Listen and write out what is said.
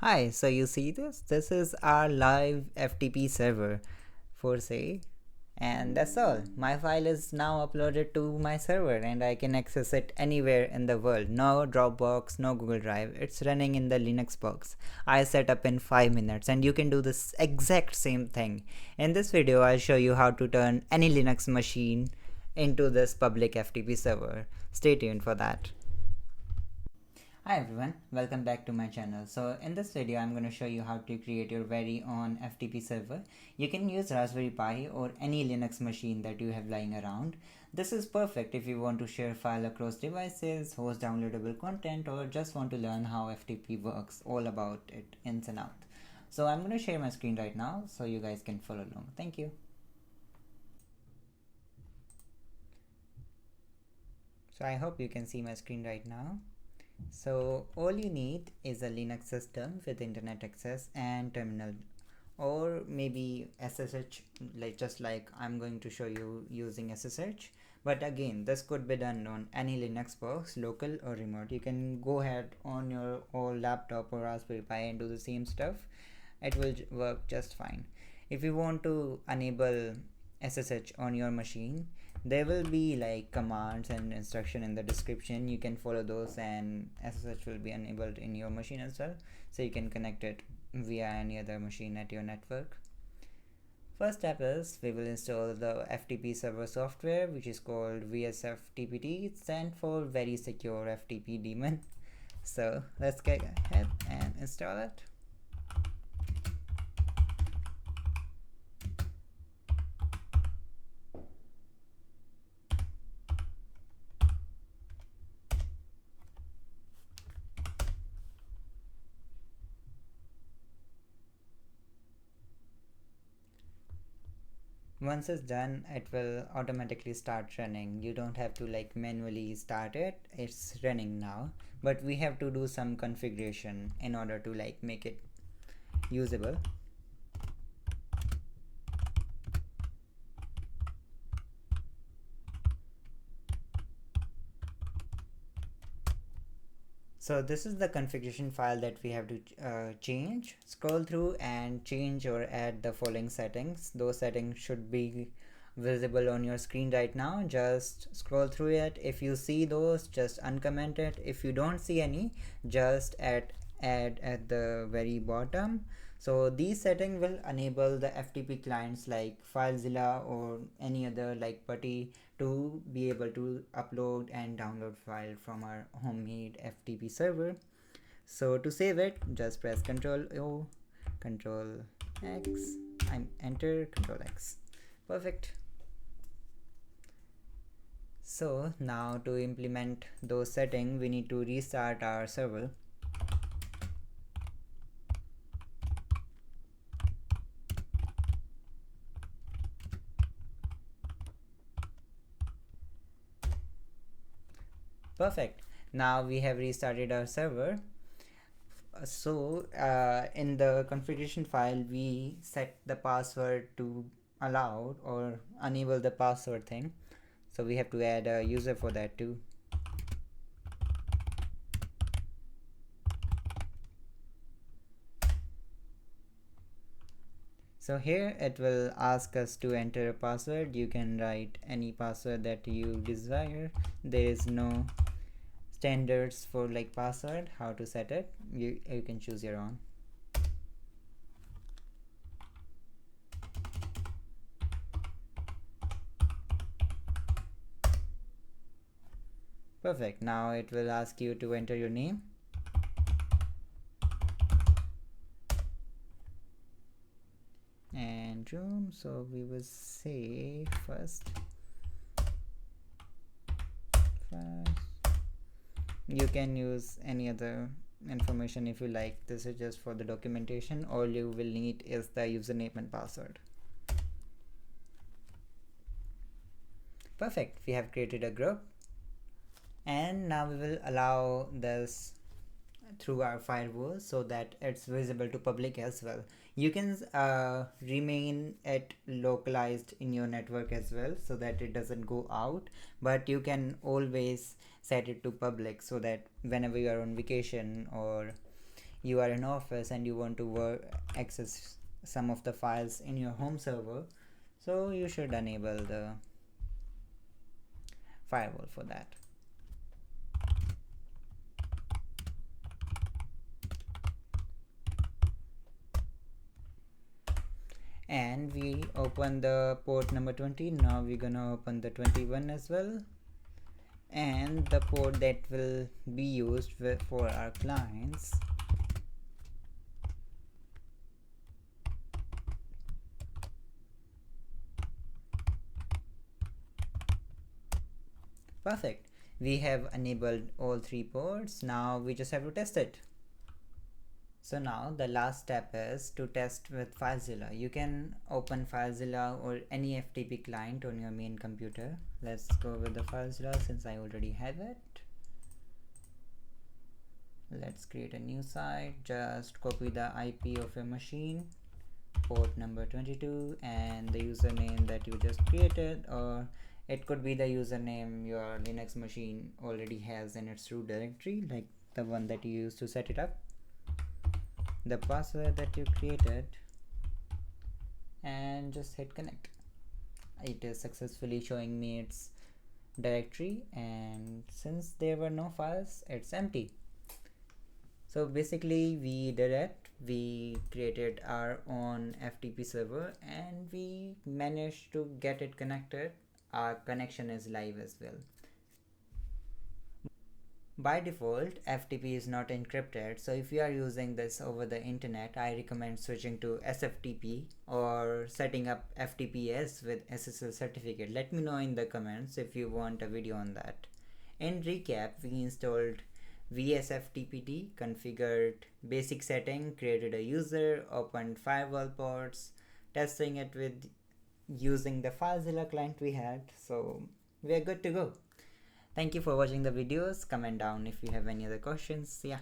Hi, so you see this? This is our live FTP server for say, and that's all. My file is now uploaded to my server and I can access it anywhere in the world. No Dropbox, no Google Drive. It's running in the Linux box. I set up in 5 minutes and you can do this exact same thing. In this video, I'll show you how to turn any Linux machine into this public FTP server. Stay tuned for that. Hi everyone, welcome back to my channel. So in this video I'm going to show you how to create your very own FTP server. You can use Raspberry Pi or any Linux machine that you have lying around. This is perfect if you want to share file across devices, host downloadable content, or just want to learn how FTP works, all about it ins and out. So I'm going to share my screen right now so you guys can follow along. Thank you. So I hope you can see my screen right now. So all you need is a Linux system with internet access and terminal, or maybe SSH, like I'm going to show you using SSH. But again, this could be done on any Linux box, local or remote. You can go ahead on your old laptop or Raspberry Pi and do the same stuff. It will work just fine. If you want to enable SSH on your machine, there will be like commands and instruction in the description. You can follow those and SSH will be enabled in your machine as well, so you can connect it via any other machine at your network. First step is we will install the FTP server software, which is called vsftpd. It stands for very secure FTP daemon. So let's get ahead and install it. Once it's done, it will automatically start running. You don't have to like manually start it. It's running now, but we have to do some configuration in order to like make it usable. So this is the configuration file that we have to change. Scroll through and change or add the following settings. Those settings should be visible on your screen right now. Just scroll through it. If you see those, just uncomment it. If you don't see any, just add at the very bottom. So these settings will enable the FTP clients like FileZilla or any other like putty to be able to upload and download file from our homemade FTP server. So to save it, just press Ctrl O, Ctrl X, I'm enter, Ctrl X. Perfect. So now to implement those settings, we need to restart our server. Perfect. Now we have restarted our server. So in the configuration file, we set the password to allowed or enable the password thing. So we have to add a user for that too. So here it will ask us to enter a password. You can write any password that you desire. There is no standards for like password, how to set it. You can choose your own. Perfect. Now it will ask you to enter your name. And room, so we will say first. You can use any other information if you like. This is just for the documentation. All you will need is the username and password. Perfect. We have created a group, and now we will allow this through our firewall so that it's visible to public as well. You can remain it localized in your network as well so that it doesn't go out, but you can always set it to public so that whenever you are on vacation or you are in office and you want to access some of the files in your home server, so you should enable the firewall for that. And we open the port number 20. Now we're gonna open the 21 as well, and the port that will be used for our clients. Perfect. We have enabled all 3 ports. Now we just have to test it. So now the last step is to test with FileZilla. You can open FileZilla or any FTP client on your main computer. Let's go with the FileZilla since I already have it. Let's create a new site. Just copy the IP of your machine, port number 22, and the username that you just created, or it could be the username your Linux machine already has in its root directory, like the one that you used to set it up, the password that you created, and just hit connect. It is successfully showing me its directory, and since there were no files, it's empty. So basically we did it. We created our own FTP server and we managed to get it connected. Our connection is live as well. By default, FTP is not encrypted, so if you are using this over the internet, I recommend switching to SFTP or setting up FTPs with SSL certificate. Let me know in the comments if you want a video on that. In recap, we installed vsftpd, configured basic setting, created a user, opened firewall ports, testing it with using the FileZilla client we had, so we are good to go. Thank you for watching the videos. Comment down if you have any other questions. Yeah.